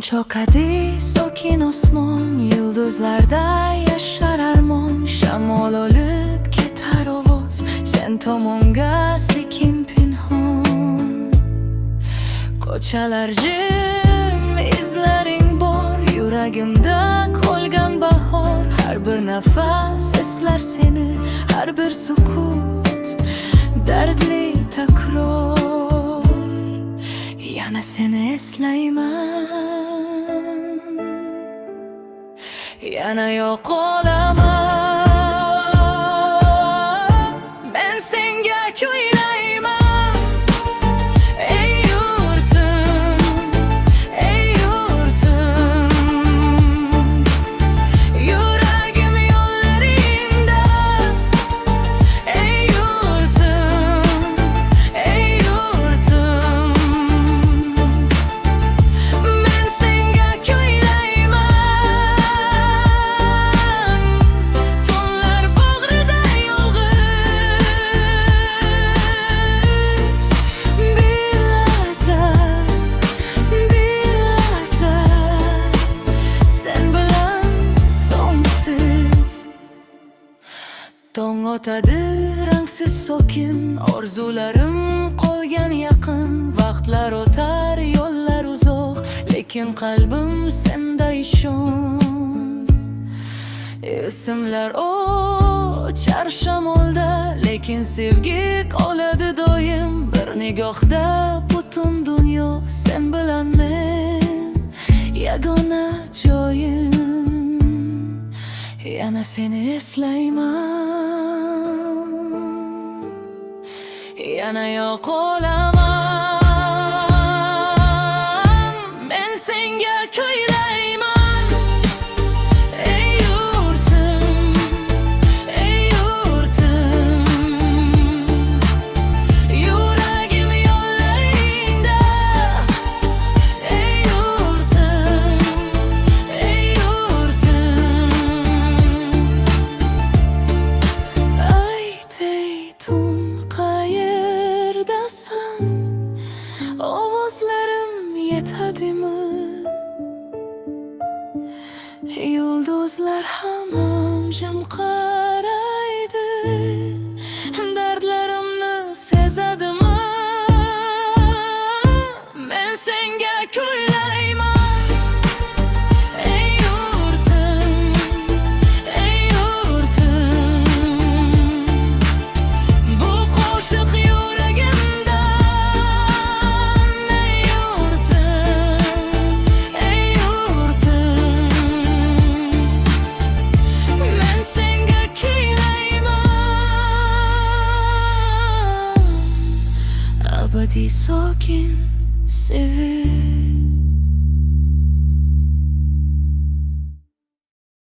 Cho'kadi sokin osmon, yulduzlarda yashar armon. Shamol olib ketar ovoz, sen tomonga sekin pinhon. Ko'chalar jim, izlaring bor, yuragimda qolgan bahor. Har bir nafas eslar seni, har bir sukut dardli takror. Yana seni eslayman, yana yo'q olaman. Men senga kuylayman, ey yurtim, ey yurtim. Yuragim yo'llaringda, ey yurtim, ey yurtim. Men senga kuylayman, tunlar bag'rida yolg'iz. Bilazar, sen bilan sonsiz. Tong otadi rangsiz sokin, orzularim qolgan yaqin. Vaqtlar o'tar, yo'llar uzoq, lekin qalbim senda ishon. Ismlar o'char shamolda, lekin sevgi qoladi doim. Bir nigohda butun dunyo, sen bilan men yagona joyim. Yana seni eslayman, yana yo'q olaman. Men senga kuylayman, ey yurtim, ey yurtim. Yuragim yo'llaringda, ey yurtim, ey yurtim. Ayt ey tun, qayerdasan? Ovozlarim yetadimi? Yulduzlar hamon jim qaraydi, dardlarimni sezadimi? Men senga kuylayman, ey yurtim, ey yurtim. Bu qo'shiq yuragimdan, ey yurtim, ey yurtim. Men senga kuylayman, abadiy sokin sevib.